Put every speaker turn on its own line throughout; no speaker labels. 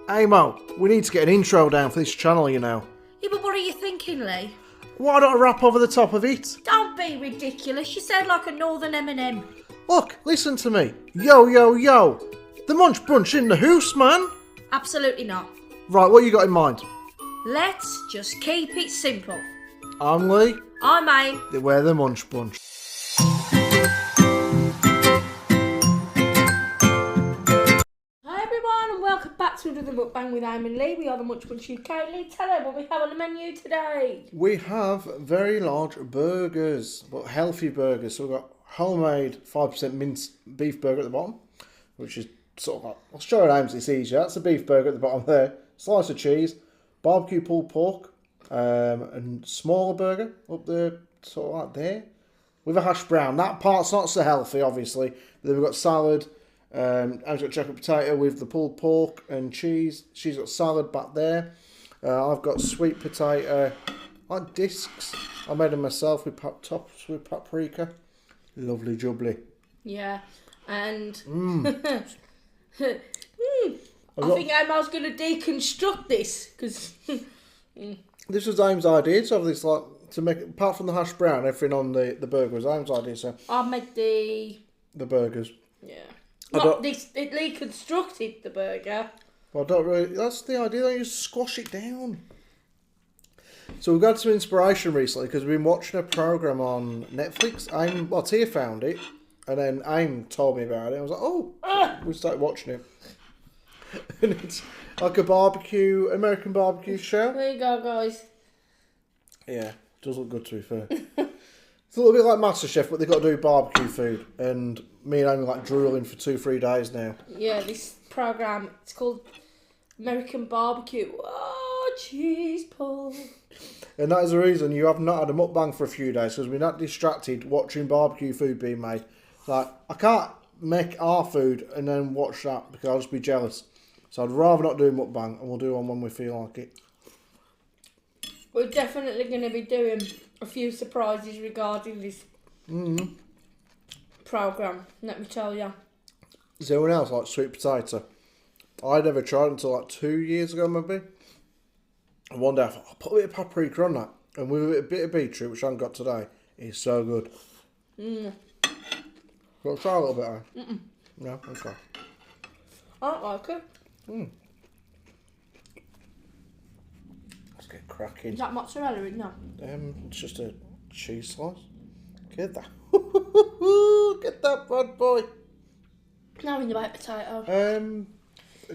Hey Mo, we need to get an intro down for this channel, you know.
Yeah, but what are you thinking, Lee?
Why don't I rap over the top of it?
Don't be ridiculous. You sound like a northern Eminem.
Look, listen to me. Yo, yo, yo. The Munch Brunch in the house, man.
Absolutely not.
Right, what you got in mind?
Let's just keep it simple.
I'm Lee.
I'm Aim.
We're the Munch Brunch.
Hi everyone and welcome back to another mukbang with Aim and Lee. We are the Munch Brunch UK. Lee, tell them what we have on the menu today.
We have very large burgers, but healthy burgers. So we've got homemade 5% minced beef burger at the bottom, which is sort of like, I'll show it Ames, it's easier. That's a beef burger at the bottom there. Slice of cheese, barbecue pulled pork, and smaller burger up there, sort of like there, with a hash brown. That part's not so healthy, obviously. Then we've got salad. I've got chocolate potato with the pulled pork and cheese. She's got salad back there. I've got sweet potato, like discs. I made them myself with tops with paprika. Lovely jubbly.
Yeah, and I think Aim's going to deconstruct this because
this was Aim's idea. So this like to make apart from the hash brown, everything on the burger was Aim's idea. So
I made the
burgers.
Yeah. Not this. It reconstructed the burger.
Well, I don't really. That's the idea. Don't you just squash it down. So we've got some inspiration recently because we've been watching a program on Netflix. Tia found it, and then Aim told me about it. I was like, oh, we started watching it, and it's like a American barbecue show.
There you go, guys.
Yeah, does look good to be fair. It's a little bit like MasterChef, but they've got to do barbecue food, and me and Amy like drooling for 2-3 days now.
Yeah, this program, it's called American Barbecue. Oh, cheese pull.
And that is the reason you have not had a mukbang for a few days, because we're not distracted watching barbecue food being made. Like, I can't make our food and then watch that because I'll just be jealous. So I'd rather not do a mukbang, and we'll do one when we feel like it.
We're definitely going to be doing a few surprises regarding this program, let me tell you.
Is anyone else like sweet potato? I never tried until like 2 years ago, maybe. And one day I thought, I'll put a bit of paprika on that. And with a bit of beetroot, which I haven't got today, it's so good. Got to try a little bit, eh? No? Okay.
I don't like it.
Let's get cracking.
Is that mozzarella in there?
It's just a cheese slice. Get that. Get that, bad boy.
Now in the baked potato.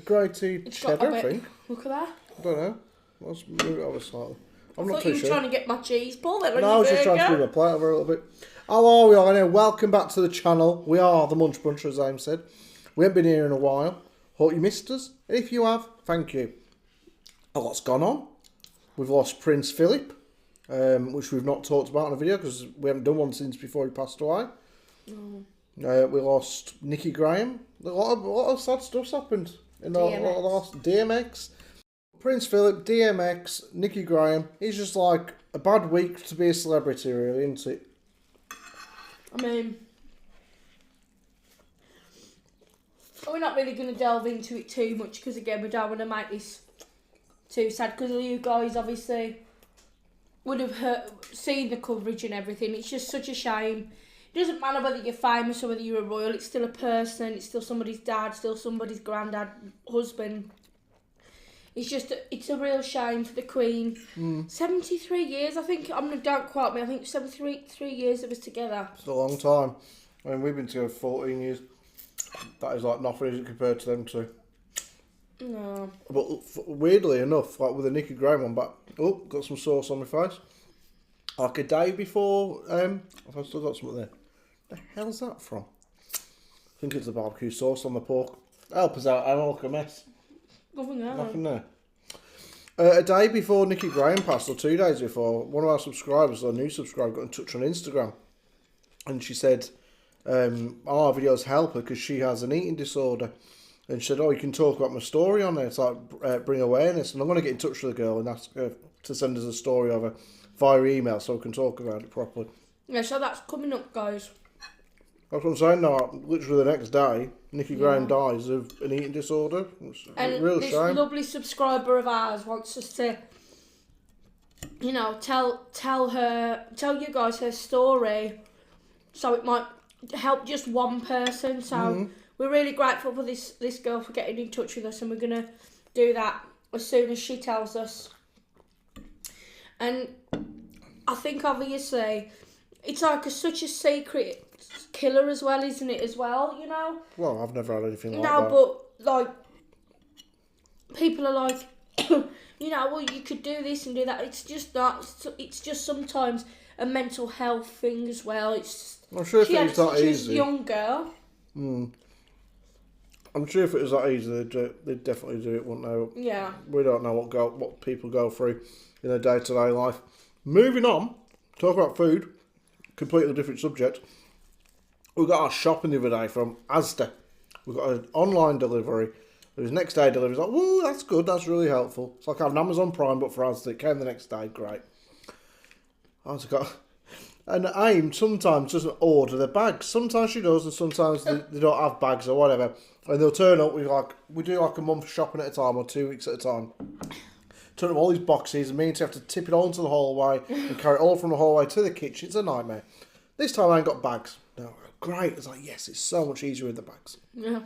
Grated cheddar, I think.
Look at that.
I don't know. Let's move it over slightly. I'm not
I thought
too
you were
sure.
trying to get my cheese pull there.
No, I was just trying to move my plate over a little bit. Hello, we are anyway. Welcome back to the channel. We are the Munch Brunch, as Aim said. We haven't been here in a while. Hope you missed us. And if you have, thank you. A lot's gone on. We've lost Prince Philip, which we've not talked about in a video because we haven't done one since before he passed away. We lost Nicky Graham. A lot of sad stuff's happened in the last DMX. Prince Philip, DMX, Nicky Graham. It's just like a bad week to be a celebrity, really, isn't it?
I mean, we're not really going to delve into it too much because, again, we don't want to make this too sad because you guys obviously would have seen the coverage and everything. It's just such a shame. It doesn't matter whether you're famous or whether you're a royal. It's still a person. It's still somebody's dad, still somebody's granddad, husband. It's a real shame for the Queen. 73 years, I think. Don't quote me. I think 73 years of us together.
It's a long time. I mean, we've been together 14 years. That is like nothing, is it, compared to them two?
No.
But weirdly enough, like with the Nicky Graham one, got some sauce on my face. Like a day before, I've still got something there. The hell's that from? I think it's the barbecue sauce on the pork. Help us out, I don't look a mess. Nothing there. A day before Nicky Graham passed, or 2 days before, one of our subscribers, or a new subscriber, got in touch on Instagram. And she said, our videos help her because she has an eating disorder. And she said, oh, you can talk about my story on there. It's like, bring awareness. And I'm going to get in touch with the girl and ask her to send us a story over via email so we can talk about it properly.
Yeah, so that's coming up, guys.
That's what I'm saying. No, literally the next day, Nicky Graham dies of an eating disorder. It's
and
a real
this
shame.
lovely subscriber of ours wants us to, you know, tell you guys her story, so it might help just one person. So we're really grateful for this girl for getting in touch with us, and we're gonna do that as soon as she tells us. And I think obviously it's like such a secret killer as well, isn't it? As well, you know.
Well, I've never had anything like that.
No, but like people are like, you know, well, you could do this and do that. It's just not. It's just sometimes a mental health thing as well. It's.
I'm sure if it was that easy.
She's a young girl.
I'm sure if it was that easy, they'd definitely do it, wouldn't they?
Yeah.
We don't know what people go through in their day-to-day life. Moving on, talk about food. Completely different subject. We got our shopping the other day from Asda. We got an online delivery. It was next day delivery. It's like, whoa, that's good. That's really helpful. It's like having Amazon Prime, but for Asda. It came the next day. Great. I've got. And AIM sometimes doesn't order the bags. Sometimes she does, and sometimes they don't have bags or whatever. And they'll turn up with we do like a month shopping at a time or 2 weeks at a time. Turn up all these boxes, and means you have to tip it all into the hallway and carry it all from the hallway to the kitchen. It's a nightmare. This time I ain't got bags. No, great. It's like, yes, it's so much easier with the bags.
Yeah.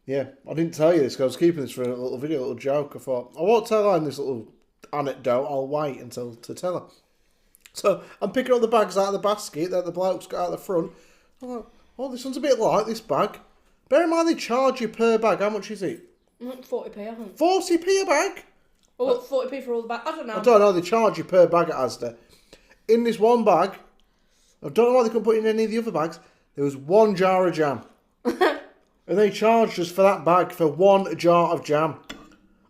Yeah, I didn't tell you this because I was keeping this for a little video, a little joke. I thought, I won't tell her this little anecdote. I'll wait until to tell her. So I'm picking up the bags out of the basket that the bloke's got out the front. I'm like, oh, this one's a bit light, this bag. Bear in mind they charge you per bag. How much is it?
40p, I think.
40p a bag?
Or 40p for all the bags. I don't know.
I don't know. They charge you per bag at Asda. In this one bag, I don't know why they couldn't put it in any of the other bags. There was one jar of jam. And they charged us for that bag for one jar of jam.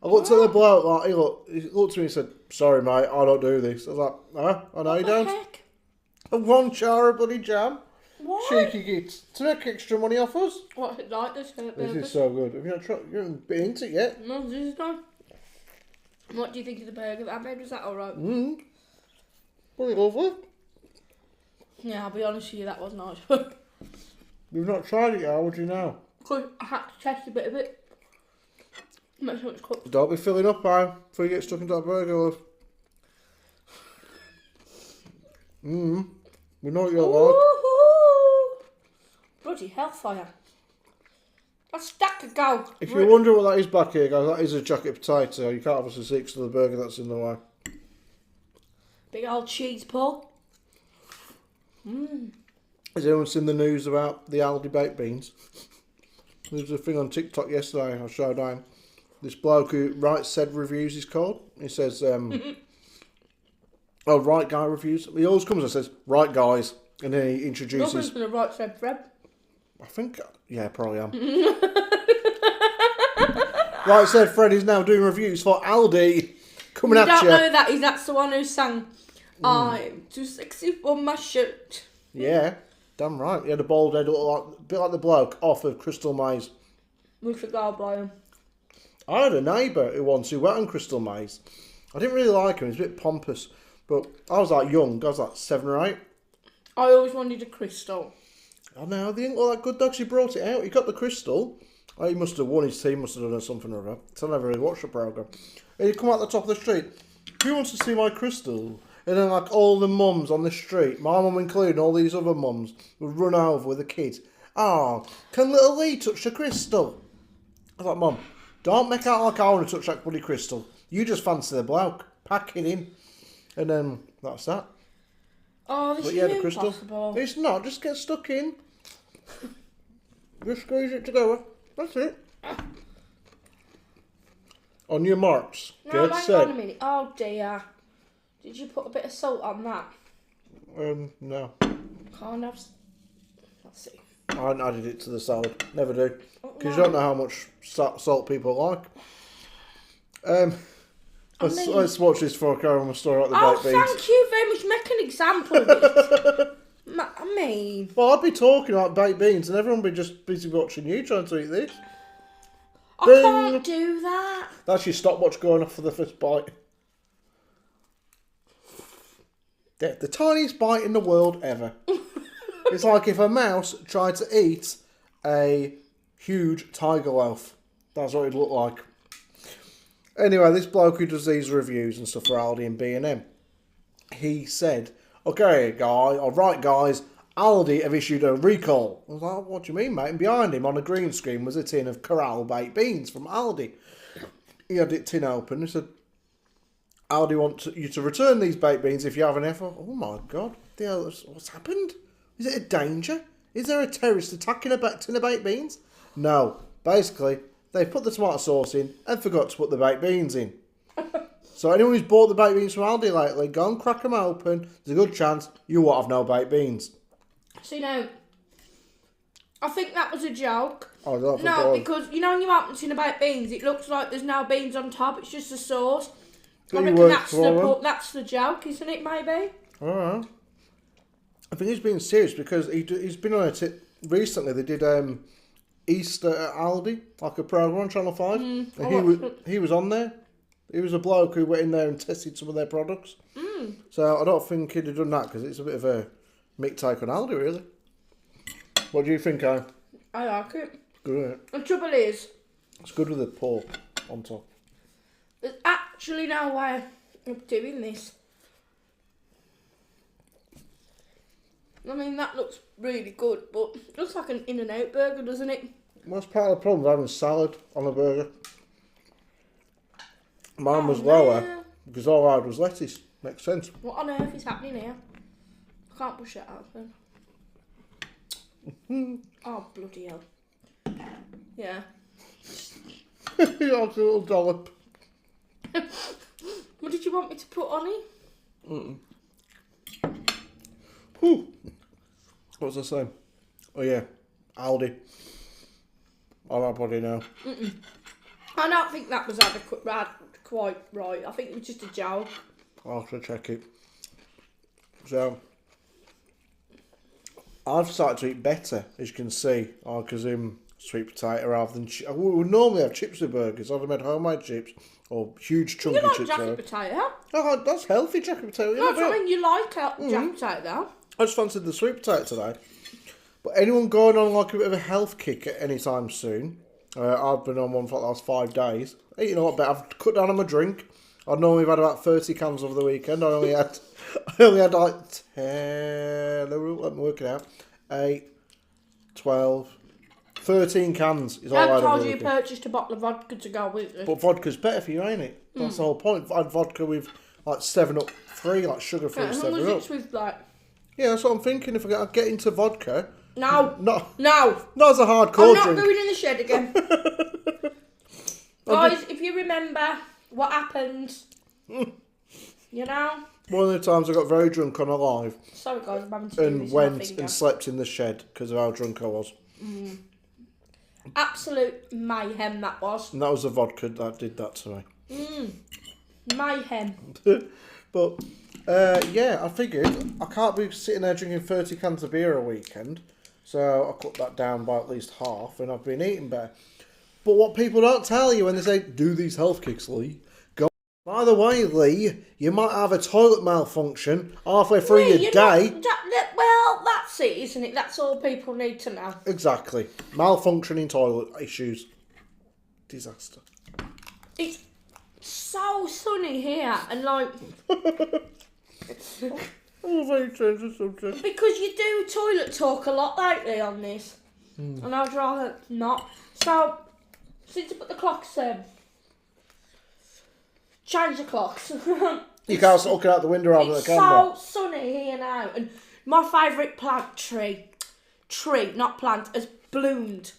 I looked at the bloke, like, he looked at me and said, sorry mate, I don't do this. I was like, I know you don't.
Heck?
And one jar of bloody jam.
What?
Cheeky gits. To make extra money off us.
What's it like, this?
This is so good. Have you not tried? You haven't been into it yet.
No, this is not. What do you think of the burger that I made? Was that alright?
Pretty lovely.
Yeah, I'll be honest with you, that was nice.
You've not tried it yet, how would you know?
Because I had to test a bit of it. Make sure it's cooked.
Don't be filling up, pal, before you get stuck into that burger, love. We know what you're like.
Woohoo! Bloody hellfire. A stack of go.
If you wonder what that is back here, guys, that is a jacket potato. You can't obviously see because of the burger that's in the way.
Big old cheese pull.
Has anyone seen the news about the Aldi baked beans? There was a thing on TikTok yesterday I showed down. This bloke who writes said reviews is called. He says, oh, Right Guy Reviews. He always comes and says, Right Guys. And then he introduces...
Nothing's going to right said Fred.
I think, yeah, probably am. Right said Fred is now doing reviews for Aldi. Coming at you.
You don't know that. That's the one who sang, I'm too sexy for my shirt.
Yeah, damn right. He had a bald head, a bit like the bloke off of Crystal Maze.
We should go, Brian.
I had a neighbour who went on Crystal Maze. I didn't really like him. He was a bit pompous. But I was like young. I was like 7 or 8.
I always wanted a crystal.
Oh no, they didn't look that good though 'cause he brought it out. He got the crystal. Oh, he must have won, his team must have done something or other. So I never really watched the programme. And he'd come out the top of the street. Who wants to see my crystal? And then like all the mums on the street, my mum including, all these other mums, would run over with a kid. Oh, can little Lee touch the crystal? I was like, Mum, don't make out like I want to touch that bloody crystal. You just fancy the bloke. Pack it in. And then that's that.
Oh, this
But
is
yeah, the
impossible.
crystal. It's not, just get stuck in. Just squeeze it together. That's it. On your marks.
No,
Get
hang
set.
on a minute. Oh dear. Did you put a bit of salt on that?
No.
Can't have... Let's see.
I haven't added it to the salad. Never do. Because you don't know how much salt people like. Let's watch this before I carry on my story about the baked beans.
Thank you very much. Make an example of it. I mean...
Well, I'd be talking about baked beans and everyone would be just busy watching you trying to eat this.
I
Bing.
can't do that.
That's your stopwatch going off for the first bite. The tiniest bite in the world ever. It's like if a mouse tried to eat a huge tiger loaf. That's what it'd look like. Anyway, this bloke who does these reviews and stuff for Aldi and B&M, he said, okay, guys, Aldi have issued a recall. I was like, what do you mean, mate? And behind him on a green screen was a tin of Corral baked beans from Aldi. He had the tin open. He said, Aldi want you to return these baked beans if you have any. I thought, oh my God, what's happened? Is it a danger? Is there a terrorist attacking a tin of baked beans? No. Basically, they put the tomato sauce in and forgot to put the baked beans in. So anyone who's bought the baked beans from Aldi lately, go and crack them open. There's a good chance you won't have no baked beans.
See, now, I think that was a joke.
Oh, that's
no, because, you know when you open a tin of baked beans, it looks like there's no beans on top. It's just a sauce. I reckon that's the joke, isn't it, maybe?
Alright. I think he's being serious because he's been on it recently. They did Easter at Aldi, like a programme on Channel 5. And he was on there. He was a bloke who went in there and tested some of their products. So I don't think he'd have done that because it's a bit of a meat take on Aldi, really. What do you think, I
like it.
Good, isn't it?
The trouble is,
it's good with the pork on top.
There's actually no way of doing this. I mean, that looks really good, but it looks like an In-N-Out burger, doesn't it?
Well, that's part of the problem with having salad on a burger. Mine was lower because all I had was lettuce. Makes sense.
What on earth is happening here? I can't push that open. Oh, bloody hell. Yeah.
You got a little dollop.
What did you want me to put on it?
Whew. What was I saying? Oh yeah, Aldi. I don't bloody know.
I don't think that was quite right. I think it was just a joke.
I'll have to check it. So, I've started to eat better, as you can see. I consume sweet potato rather than chips. We would normally have chips with burgers. I'd have made homemade chips or huge chunky chips.
You like jacket potato?
Oh, that's healthy jacket potato.
No, I mean you like jacket potato though.
I just fancied the sweet potato today. But anyone going on like a bit of a health kick at any time soon? I've been on one for the last 5 days. Eating a lot better. I've cut down on my drink. I'd normally have had about 30 cans over the weekend. I only had like 10. Let me work it out. 8, 12, 13 cans is all I had.
I told you purchased a bottle of vodka to go with it.
But vodka's better for you, ain't it? That's the whole point. I had vodka with like 7-Up free, like sugar-free 7-Up.
It's with like.
Yeah, that's what I'm thinking. If I get into vodka.
No.
No.
No.
Not as a hardcore drink.
I'm not going in the shed again. Guys, if you remember what happened, you know.
One of the times I got very drunk on a live.
Sorry, guys, I'm having to do this.
And went and slept in the shed because of how drunk I was.
Absolute mayhem that was.
And that was the vodka that did that to me.
Mayhem.
But, yeah, I figured I can't be sitting there drinking 30 cans of beer a weekend. So I cut that down by at least half and I've been eating better. But what people don't tell you when they say, do these health kicks, Lee. By the way, Lee, you might have a toilet malfunction halfway through your day.
Well, that's it, isn't it? That's all people need to know.
Exactly. Malfunctioning toilet issues. Disaster.
It's so sunny here, and like... Because you do toilet talk a lot lately on this. And I'd rather not. So, since I put the clocks change the clocks.
You can't look out the window over the camera.
It's so sunny here now, and my favourite plant tree, not plant, has bloomed.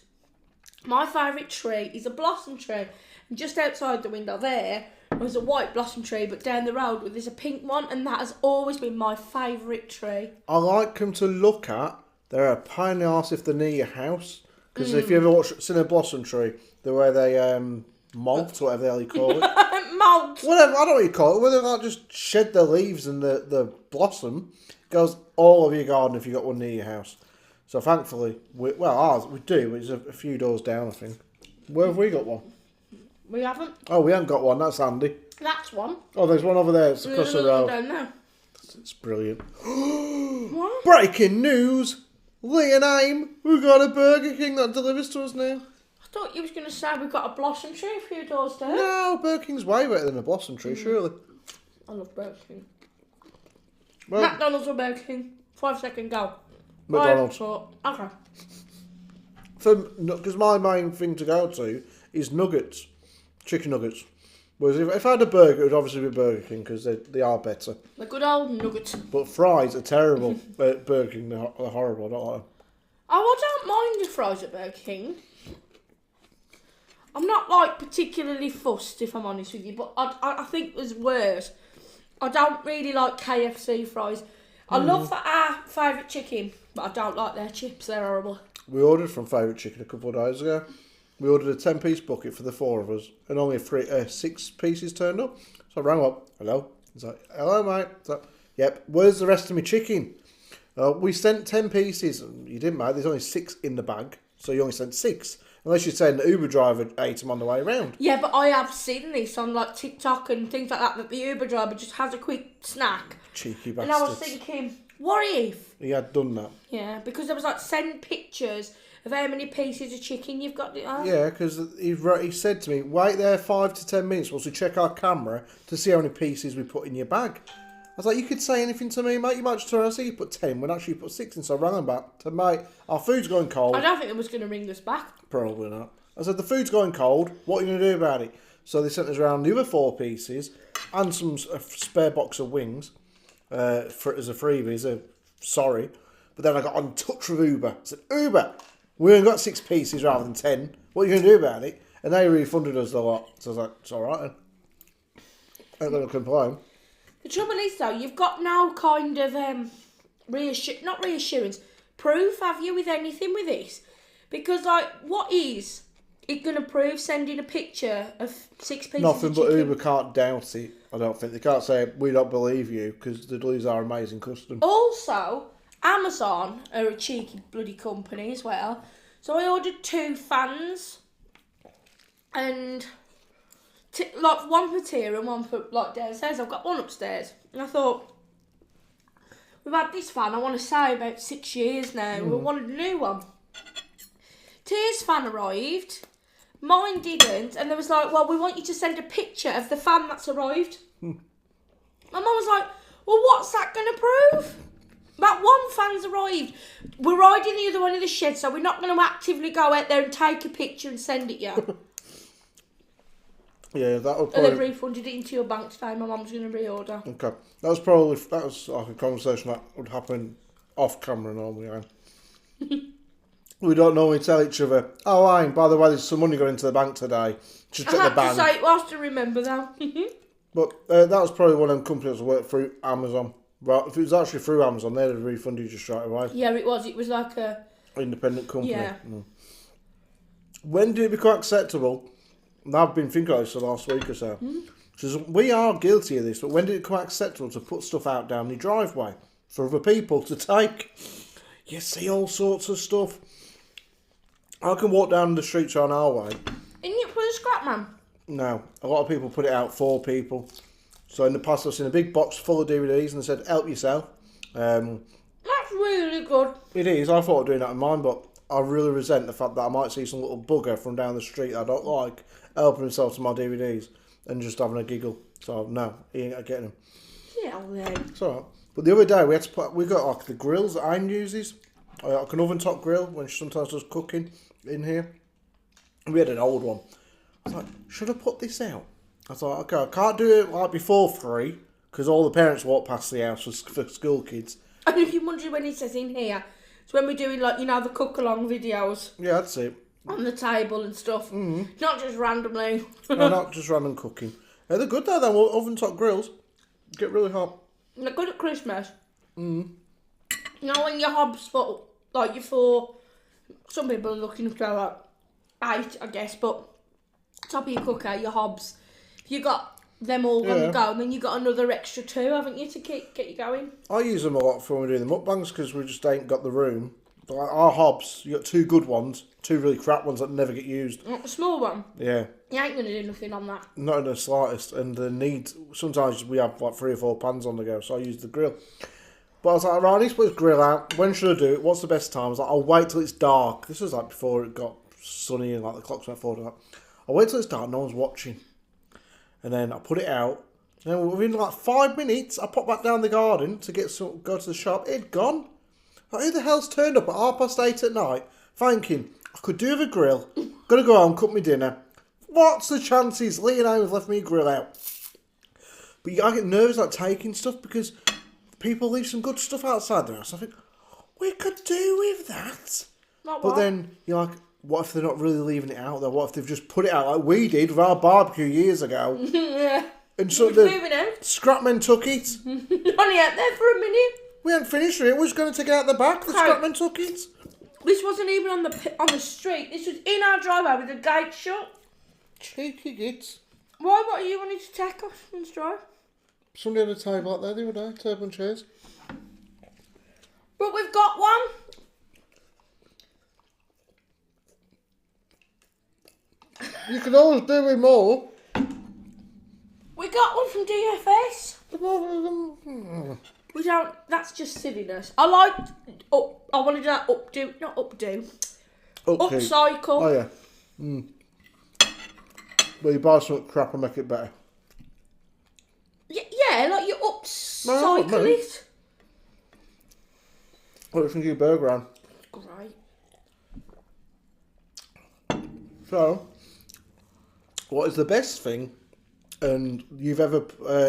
My favourite tree is a blossom tree, and just outside the window there was a white blossom tree, but down the road there's a pink one, and that has always been my favourite tree.
I like them to look at. They're a pain in the arse if they're near your house, because if you ever seen a blossom tree, the way they molt, whatever the hell you call it.
Molt.
Whatever, I don't know what you call it. Whether they like just shed their leaves and the blossom goes all over your garden if you got one near your house. So thankfully, ours we do. It's a few doors down, I think. Where have we got one?
We haven't.
Oh, we haven't got one. That's handy.
That's one.
Oh, there's one over there. It's across the road.
Down there.
It's brilliant.
What?
Breaking news. Lee and Aim, we've got a Burger King that delivers to us now.
I thought you was going to say we've got a blossom tree a few doors down.
No, Burger King's way better than a Blossom Tree, surely.
I love Burger King.
Well,
McDonald's or Burger King? 5 second go.
McDonald's.
Okay.
Because my main thing to go to is nuggets, chicken nuggets. Whereas if I had a burger, it would obviously be Burger King because they are better.
The good old nuggets.
But fries are terrible at Burger King. They're horrible. I don't like them.
Oh, I don't mind the fries at Burger King. I'm not like particularly fussed, if I'm honest with you, but I think there's worse. I don't really like KFC fries. I love our favourite chicken, but I don't like their chips. They're horrible.
We ordered from Favourite Chicken a couple of days ago. We ordered a 10-piece bucket for the 4 of us, and only 6 pieces turned up. So I rang up. Hello. He's like, hello, mate. So, yep. Where's the rest of my chicken? We sent 10 pieces. You didn't, mate. There's only 6 in the bag, so you only sent 6. Unless you're saying the Uber driver ate them on the way around.
Yeah, but I have seen this on like TikTok and things like that the Uber driver just has a quick snack.
Cheeky bastards.
And I was thinking, what if?
He had done that.
Yeah, because there was like, send pictures of how many pieces of chicken you've got.
Yeah, because he said to me, wait there 5 to 10 minutes whilst we check our camera to see how many pieces we put in your bag. I was like, you could say anything to me, mate. You might just turn around and say you put 10 when actually you put 6 in. So I rang him back to, mate, our food's going cold.
I don't think it was going to ring us back.
Probably not. I said, the food's going cold. What are you going to do about it? So they sent us around the other 4 pieces and a spare box of wings as a freebie. So, sorry. But then I got on touch with Uber. I said, Uber, we only got 6 pieces rather than 10. What are you going to do about it? And they refunded us a lot. So I was like, it's all right then. I ain't going to complain.
The trouble is, though, you've got no kind of not reassurance, proof, have you, with anything with this? Because, like, what is it going to prove sending a picture of 6 pieces
Nothing,
of
but
chicken?
Uber can't doubt it, I don't think. They can't say, we don't believe you, because they'd lose our amazing custom.
Also, Amazon are a cheeky bloody company as well. So I ordered 2 fans, and like one for tier and one for like downstairs. I've got one upstairs, and I thought, we've had this fan, I want to say, about 6 years now. We wanted a new one. Tier's fan arrived, mine didn't, and they was like, well, we want you to send a picture of the fan that's arrived. My mum was like, well, what's that going to prove? That one fan's arrived. We're riding the other one in the shed, so we're not going to actively go out there and take a picture and send it you.
Yeah, that would
And
probably...
they've refunded it into your bank today. My mum's going to reorder.
Okay. That was like a conversation that would happen off camera normally. We don't normally tell each other, oh, by the way, there's some money going into the bank today. Just
I
check
had
the bank.
to say it whilst to remember that.
But that was probably one of them companies that worked through Amazon. But if it was actually through Amazon, they'd have refunded you straight away.
Yeah, it was. It was like a...
Independent company.
Yeah.
When did it become acceptable? And I've been thinking of this the last week or so. Because we are guilty of this, but when did it become acceptable to put stuff out down the driveway for other people to take? You see all sorts of stuff. I can walk down the streets on our way.
Isn't it for the scrap man?
No, a lot of people put it out for people. So in the past I've seen a big box full of DVDs and they said, help yourself.
That's really good.
It is, I thought of doing that in mine, but I really resent the fact that I might see some little bugger from down the street that I don't like helping himself to my DVDs and just having a giggle. So no, he ain't getting them.
Yeah, then.
It's alright. But the other day we got like the grills that Anne uses, like an oven top grill when she sometimes does cooking in here. We had an old one. I was like, should I put this out? I thought, okay, I can't do it like before 3 because all the parents walk past the house for school kids.
And if you're wondering when it says in here, it's when we're doing like, you know, the cook along videos.
Yeah, that's it.
On the table and stuff. Not just randomly.
No, not just random cooking. They're good though, them oven top grills. Get really hot.
They're good at Christmas. You know when your hobs for, like your 4, some people are looking up to like 8, I guess, but top of your cooker, your hobs, you got them all on the go, and then you got another extra 2, haven't you, to get you going? I
use them a lot for when we do the mukbangs because we just ain't got the room. But like our hobs, you got 2 good ones, 2 really crap ones that never get used.
A small one?
Yeah.
You ain't going to do nothing on that.
Not in the slightest. And the need, sometimes we have like 3 or 4 pans on the go, so I use the grill. But I was like, right, I need to put this grill out. When should I do it? What's the best time? I was like, I'll wait till it's dark. This was like before it got sunny and like the clocks went forward. I'll wait till it's dark, no one's watching. And then I put it out. And then within like 5 minutes, I popped back down the garden to go to the shop. It'd gone. Like, who the hell's turned up at 8:30 at night thinking, I could do with a grill. Gotta go home, cook me dinner. What's the chances? Lee and I have left me a grill out. But I get nervous like taking stuff because people leave some good stuff outside their house. I think, we could do with that. But then you're like, what if they're not really leaving it out there? What if they've just put it out like we did with our barbecue years ago?
Yeah.
And so the scrapmen took it.
Only out there for a minute.
We hadn't finished it. We was going to take it out the back. The scrapmen took it.
This wasn't even on the street. This was in our driveway with the gate shut.
Cheeky gits.
Why? What are you wanting to take off and drive?
Somebody had a table out there the other day. Table and chairs.
But we've got one.
You could always do with more.
We got one from DFS. We don't. That's just silliness. I liked. I wanted that updo, not updo. Upcycle.
Oh yeah. Well, you buy some crap and make it better.
Yeah, like you upcycle it.
What do you think of your burger, Anne?
Great.
So, what is the best thing and you've ever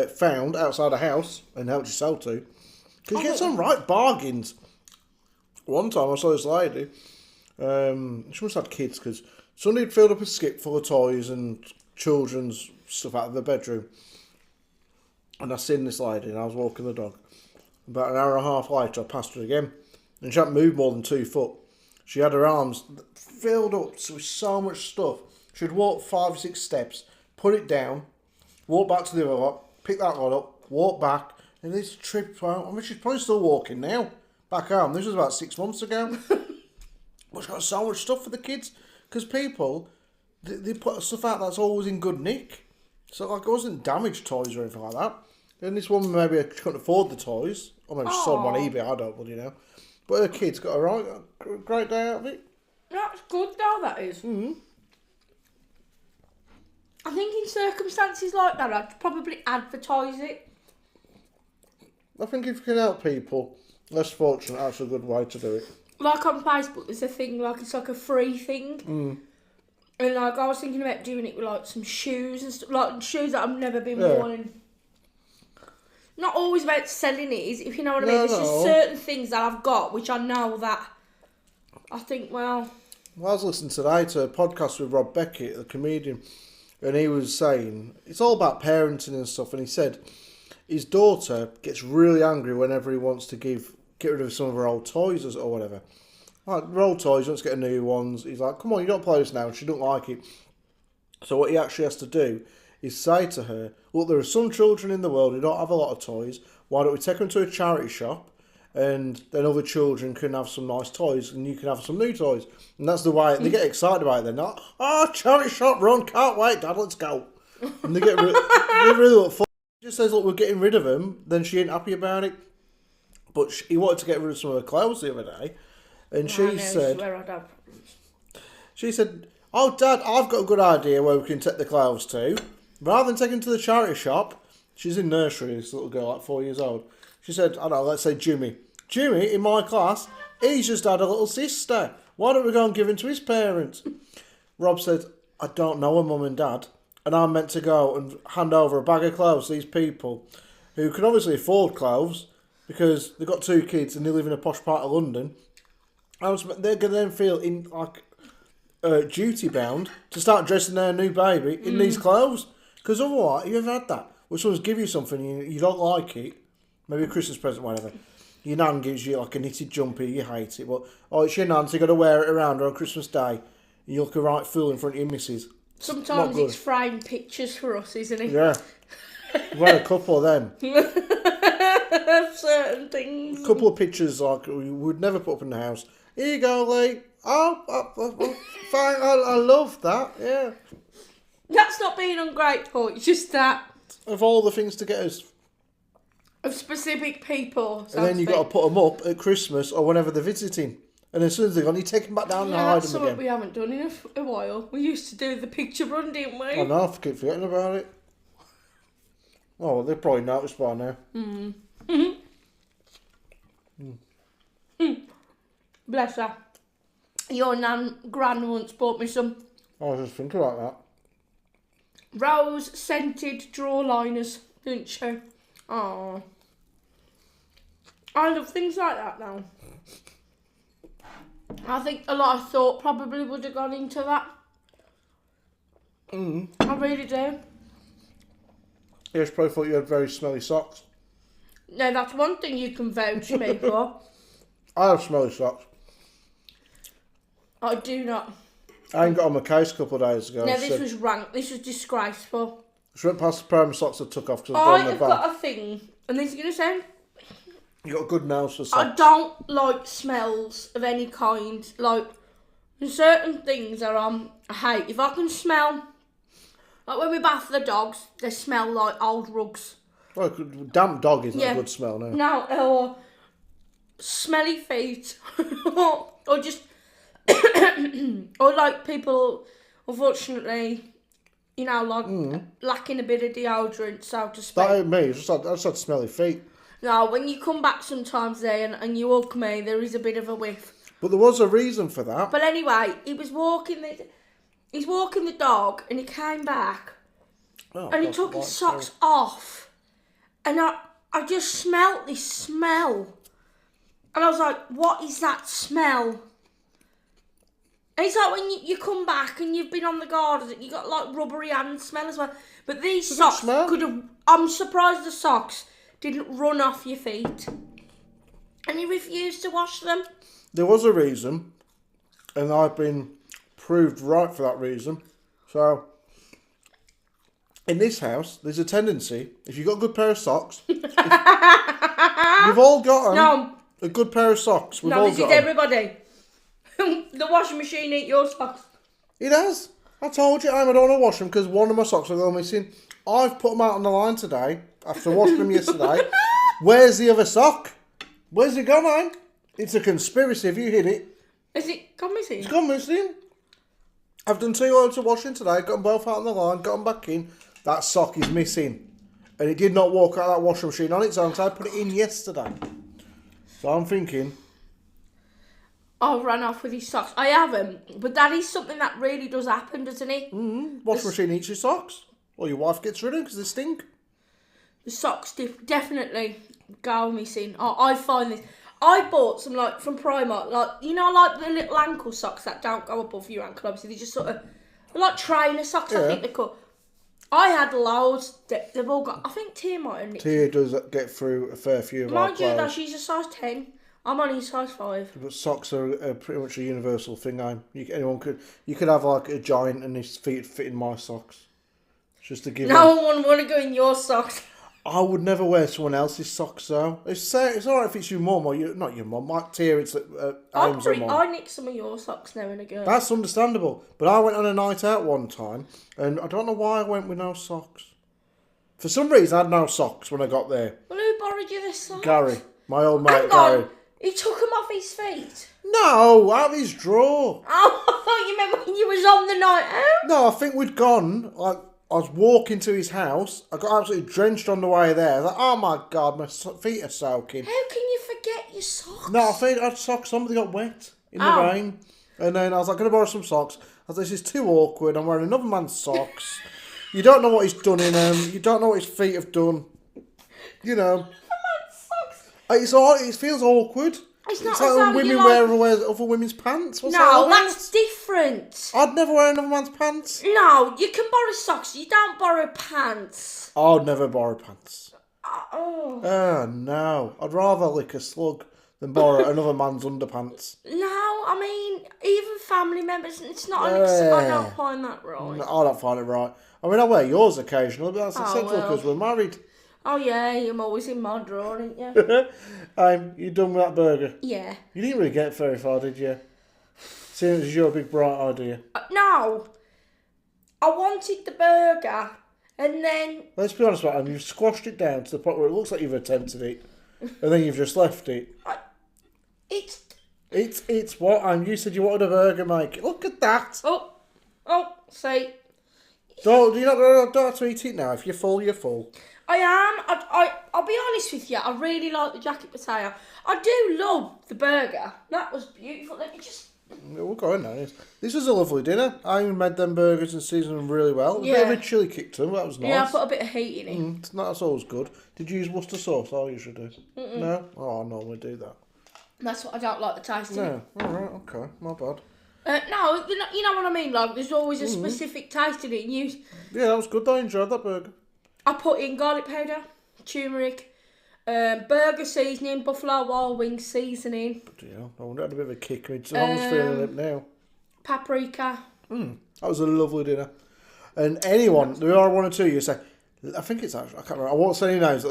found outside a house and helped yourself to? Because you get some right bargains. One time I saw this lady, she must have had kids because somebody had filled up a skip full of toys and children's stuff out of the bedroom. And I seen this lady and I was walking the dog. About an hour and a half later I passed her again and she hadn't moved more than 2 foot. She had her arms filled up with so much stuff. She'd walk 5 or 6 steps, put it down, walk back to the other lot, pick that one up, walk back, and this trip, I mean, she's probably still walking now, back home. This was about 6 months ago. But she's got so much stuff for the kids, because people, they put stuff out that's always in good nick. So, like, it wasn't damaged toys or anything like that. And this woman, maybe she couldn't afford the toys, or maybe she sold them on eBay, I don't really know. But her kids got a great day out of it.
That's good though, that is.
Mm-hmm.
I think in circumstances like that, I'd probably advertise it.
I think if you can help people less fortunate, that's a good way to do it.
Like on Facebook, there's a thing, like it's like a free thing.
Mm.
And like I was thinking about doing it with like some shoes and stuff, like shoes that I've never been worn. Not always about selling it, if you know what I mean. There's just certain things that I've got which I know that I think, well,
I was listening today to a podcast with Rob Beckett, the comedian, and he was saying it's all about parenting and stuff. And he said his daughter gets really angry whenever he wants to get rid of some of her old toys or whatever. Like her old toys, wants to get new ones. He's like, "Come on, you don't play this now." And she don't like it. So what he actually has to do is say to her, "Look, there are some children in the world who don't have a lot of toys. Why don't we take them to a charity shop? And then other children can have some nice toys and you can have some new toys." And that's the way they get excited about it. They're not, charity shop run, can't wait, Dad, let's go. And they get they really look fun. She just says, "Look, we're getting rid of them." Then she ain't happy about it. But he wanted to get rid of some of her clothes the other day. And she said, "Oh, Dad, I've got a good idea where we can take the clothes to. Rather than taking them to the charity shop," she's in nursery, this little girl, like 4 years old. She said, I don't know, let's say Jimmy. Jimmy, in my class, he's just had a little sister. Why don't we go and give him to his parents? Rob said, "I don't know her mum and dad. And I'm meant to go and hand over a bag of clothes to these people who can obviously afford clothes because they've got 2 kids and they live in a posh part of London. They're going to then feel duty bound to start dressing their new baby in these clothes. Because otherwise, you ever had that? Where someone's give you something and you don't like it, maybe a Christmas present, whatever. Your nan gives you like a knitted jumper, you hate it, but it's your nan, so you got to wear it around her on Christmas Day. You look a right fool in front of your missus.
Sometimes it's framed pictures for us, isn't it?
Yeah. We've had a couple of them.
Certain things.
A couple of pictures like we would never put up in the house. Here you go, Lee. Fine, I love that, yeah.
That's not being ungrateful, it's just that.
Of all the things to get us.
of specific people.
And then you've got to put them up at Christmas or whenever they're visiting. And as soon as they're gone, you take them back down and hide
that's
them
something
again.
we haven't done in a while. We used to do the picture run, didn't we?
I know, I keep forgetting about it. Oh, well, they've probably noticed by now.
Bless her. Your gran once bought me some
I was just thinking about that.
rose scented draw liners, didn't she? Oh, I love things like that now. I think a lot of thought probably would have gone into that. I really do.
Yes, probably thought you had very smelly socks.
No, that's one thing you can vouch me for.
I have smelly socks.
I do not.
I ain't got on my case a couple of days ago.
No, this was rank. This was disgraceful.
She went past the pair of socks I took off because I
I
was
have
going in the
got a thing, and this is going to sound...
You got good nails for
I
socks.
don't like smells of any kind. Like, there's certain things that I hate. If I can smell... Like when we bath the dogs, they smell like old rugs.
Well, damp dog isn't a good smell now.
No, or smelly feet. or just... or like people, unfortunately, you know, like lacking a bit of deodorant, so to speak.
That ain't me. I just had smelly feet.
No, when you come back sometimes there and you hug me, there is a bit of a whiff.
But there was a reason for that.
But anyway, he's walking the dog and he came back and he took his socks off. And I just smelt this smell. And I was like, what is that smell? And it's like when you come back and you've been on the garden, you got like rubbery hand smell as well. But these socks could have... I'm surprised the socks didn't run off your feet. And he refused to wash them.
There was a reason, and I've been proved right for that reason. So, in this house, there's a tendency, if you've got a good pair of socks, we've all got a good pair of socks. We've all
this
got
is everybody. The washing machine ain't your socks.
It has. I told you, I don't want to wash them because one of my socks will go missing. I've put them out on the line today after washing them yesterday. Where's the other sock? Where's it gone, man? It's a conspiracy if you hit it.
Is it gone missing?
It's gone missing. I've done 2 loads of washing today, got them both out on the line, got them back in. That sock is missing. And it did not walk out of that washing machine on its own because I put it in yesterday. So I'm thinking...
I ran off with his socks. I haven't, but that is something that really does happen, doesn't it?
Washing machine eats your socks. Or your wife gets rid of them because they stink.
The socks definitely go missing. I find this. I bought some like from Primark, like you know, like the little ankle socks that don't go above your ankle. Obviously, they just sort of like trainer socks. I think they're called. I had loads. They've all got. I think Tia might have nicked.
Tia does get through a fair few of our
Mind you, though,
clothes.
she's a size 10. I'm only a size 5.
But socks are pretty much a universal thing. You could have like a giant and his feet fit in my socks. Just to give.
No one would want to go in your socks.
I would never wear someone else's socks though. It's alright if it's your mum or not your mum. Like Tia, it's Ames or mum.
I nick some of your socks now and again.
That's understandable. But I went on a night out one time and I don't know why I went with no socks. For some reason I had no socks when I got there.
Well, who borrowed you this socks?
Gary, my old mate
Hang
Gary.
on. He took them off his feet.
No, out of his drawer.
Oh, I thought you meant when you was on the night out.
No, I think we'd gone. Like I was walking to his house. I got absolutely drenched on the way there. I was like, oh my god, my feet are soaking.
How can you forget your socks?
No, I think I had socks. Somebody got wet in the rain, and then I was like, "Can I borrow some socks?" I was like, "This is too awkward. I'm wearing another man's socks. You don't know what he's done in them. You don't know what his feet have done. You know." It's all. It feels awkward.
It's not
It's
as
like
though
when women
you
wear other women's pants. What's that
No,
about?
that's different.
I'd never wear another man's pants.
No, you can borrow socks. You don't borrow pants.
I'd never borrow pants.
Oh.
Oh no. I'd rather lick a slug than borrow another man's underpants.
No, I mean, even family members, it's not I don't find that right.
No, I don't find it right. I mean, I wear yours occasionally, but that's acceptable because we're married.
Oh yeah, I'm always in my drawer, aren't you?
You done with that burger?
Yeah.
You didn't really get very far, did you? Seeing as your big bright idea.
No. I wanted the burger And then...
Let's be honest about it, and you've squashed it down to the point where it looks like you've attempted it, and then you've just left it. It's what? And you said you wanted a burger, Mike. Look at that.
Oh, see.
Don't have to eat it now. If you're full, you're full.
I am. I'll be honest with you. I really like the jacket potato. I do love the burger. That was beautiful. Let me just...
We'll go in now. This was a lovely dinner. I made them burgers and seasoned them really well. A bit of a chili kick to them. That was nice.
Yeah, I put a bit of heat in it.
That's always good. Did you use Worcester sauce? I usually do. No? Oh, I normally do that.
That's what I don't like the taste of.
No. Alright, okay. My bad.
No, you know what I mean? Like, there's always a specific taste in it.
Yeah, that was good. I enjoyed that burger.
I put in garlic powder, turmeric, burger seasoning, Buffalo Wild Wings seasoning.
Yeah, I wonder, had a bit of a kick. I mean, I'm feeling it now.
Paprika.
That was a lovely dinner. And anyone, there are one or two you say, I think it's actually, I can't remember, I won't say any names.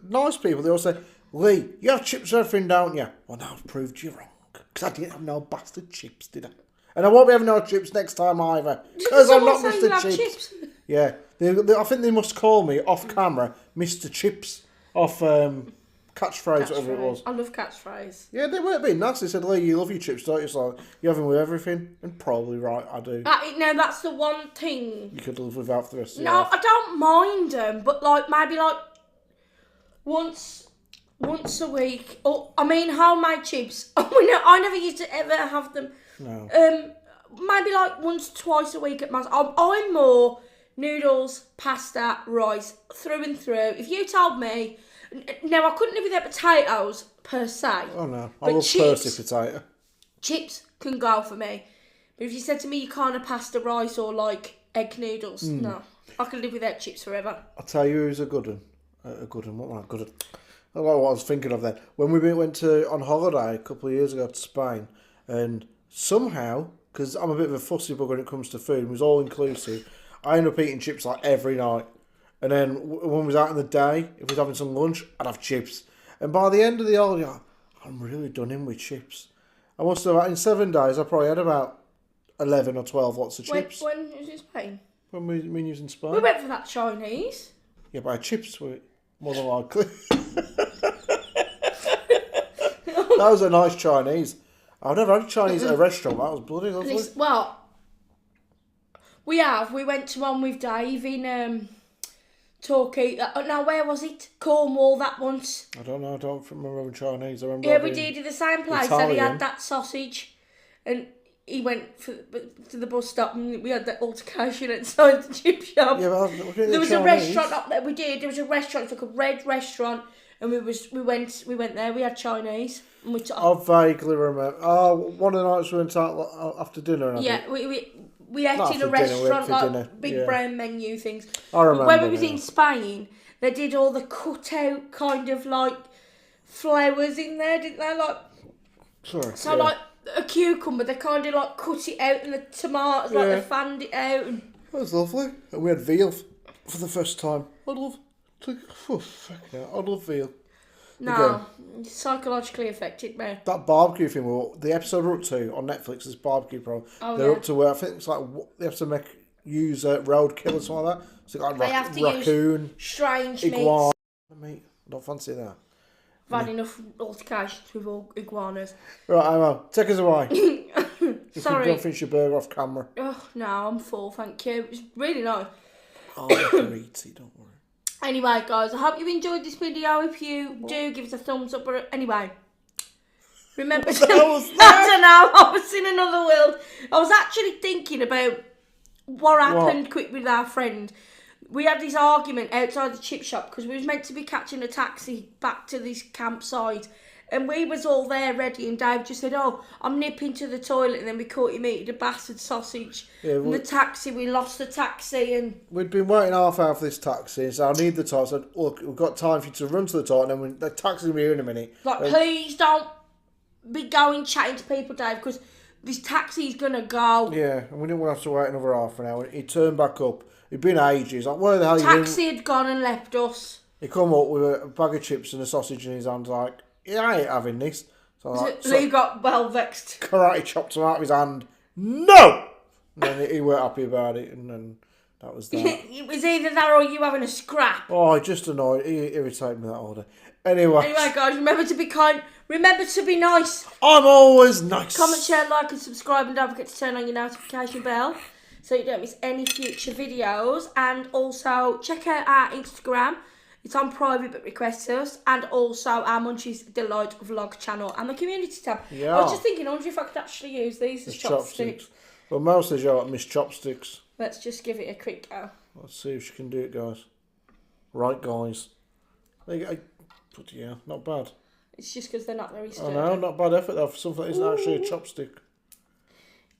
Nice people, they all say, Lee, you have chips and everything, don't you? Well, now I've proved you wrong. Because I didn't have no bastard chips, did I? And I won't be having no chips next time either. Because I'm not Mr. Chips. Yeah. I think they must call me off camera Mr. Chips off catchphrase, whatever it was.
I love catchphrase.
Yeah, they weren't being nasty. They said, Lee, you love your chips, don't you? It's like, you have them with everything. And probably right, I do.
No, that's the one thing.
You could live without for the rest of
your
life.
No, I don't mind them, but like maybe like once a week. Or I mean, homemade chips. I never used to ever have them.
No.
Maybe like once, twice a week at mass. I'm more noodles, pasta, rice, through and through. If you told me, now I couldn't live without potatoes per se.
Oh no, I love Percy potato.
Chips can go for me. But if you said to me you can't have pasta, rice or like egg noodles, no. I can live without chips forever.
I'll tell you who's a good one. What am I good at? I don't know what I was thinking of then. When we went on holiday a couple of years ago to Spain, and somehow, because I'm a bit of a fussy bug when it comes to food, it was all inclusive, I end up eating chips like every night. And then when we was out in the day, if we was having some lunch, I'd have chips. And by the end of the holiday, I'm really done in with chips. I must have, in 7 days, I probably had about 11 or 12 lots of chips.
When was in Spain?
When we was in Spain.
We went for that Chinese.
Yeah, but I had chips with it, more than likely. That was a nice Chinese. I've never had Chinese at a restaurant. That was bloody lovely.
Well, we went to one with Dave in Torquay. Now, where was it? Cornwall, that once.
I don't know. I don't remember Chinese. I remember.
Yeah, we did in the same place. And he had that sausage, and he went to the bus stop, and we had that altercation outside the chip shop.
Yeah, but
there was a restaurant up there. We did. There was a restaurant, like a red restaurant, and we went there. We had Chinese. And
I vaguely remember. Oh, one of the nights we went out after dinner.
Yeah, we ate in a restaurant, like big brown menu things.
I remember.
When we was in Spain, they did all the cut out kind of like flowers in there, didn't they? Like,
sorry.
So like a cucumber, they kind of like cut it out, and the tomatoes like they fanned it out. And...
That was lovely. And we had veal for the first time. I love veal.
No, psychologically affected me.
That barbecue thing, the episode we're up to on Netflix, this barbecue program, they're up to where I think it's like they have to use roadkill or something like that. So like
they have to
raccoon,
use strange
iguana. Meat. I don't fancy that.
I've had enough altercations with all iguanas.
Right, Emma, take us away.
Sorry.
Don't finish your burger off camera.
Oh, no, I'm full, thank you. It was really nice.
Oh, I can eat it, don't worry.
Anyway, guys, I hope you enjoyed this video. If you do, give us a thumbs up. Anyway, remember to... I don't know, I was in another world. I was actually thinking about what happened quick with our friend. We had this argument outside the chip shop because we was meant to be catching a taxi back to this campsite. And we was all there ready, and Dave just said, "Oh, I'm nipping to the toilet," and then we caught him eating a bastard sausage. Yeah, and the taxi, we lost the taxi, and
we'd been waiting half hour for this taxi, so I need the toilet. I said, "Look, we've got time for you to run to the toilet, and then the taxi will be here in a minute."
Like, please don't be going chatting to people, Dave, because this taxi's gonna go.
Yeah, and we didn't want to have to wait another half an hour. He turned back up. It'd been ages. Like, where the hell?
Taxi had gone and left us.
He come up with a bag of chips and a sausage in his hand, like. Yeah, I ain't having this. So
Lee got well vexed.
Karate chopped him out of his hand. No! And then he weren't happy about it. And then That was that.
It was either that or you having a scrap.
Oh, it just annoyed. It irritated me that order. Anyway,
guys, remember to be kind. Remember to be nice.
I'm always nice.
Comment, share, like, and subscribe, and don't forget to turn on your notification bell so you don't miss any future videos. And also check out our Instagram. It's on private, but request us. And also our Munch's Delight vlog channel and the community tab.
Yeah.
I was just thinking, I wonder if I could actually use these as chopsticks.
Well, mostly you miss chopsticks.
Let's just give it a quick go.
Let's see if she can do it, guys. Right, guys. There you go. But yeah, not bad.
It's just because they're not very sturdy.
I know, not bad effort though for something that isn't actually a chopstick.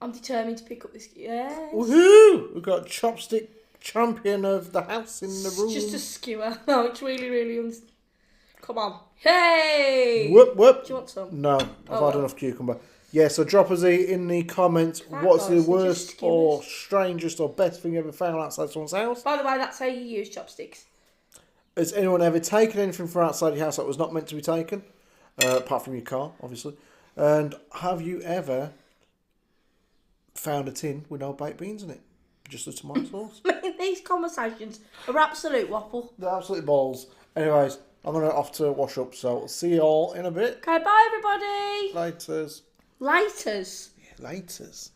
I'm determined to pick up this. Yes.
Woohoo! We've got chopstick champion of the house in the room.
It's just a skewer. No, it's really Come on. Hey!
Whoop, whoop.
Do you want some?
No, I've had enough cucumber. Yeah, so drop us in the comments what's the worst or strangest or best thing you ever found outside someone's house.
By the way, that's how you use chopsticks.
Has anyone ever taken anything from outside your house that was not meant to be taken? Apart from your car, obviously. And have you ever found a tin with no baked beans in it? Just the tomato sauce?
I mean, these conversations are absolute waffle.
They're absolute balls. Anyways, I'm going to off to wash up, so I'll see you all in a bit.
Okay, bye everybody.
Laters.
Laters.
Yeah, laters.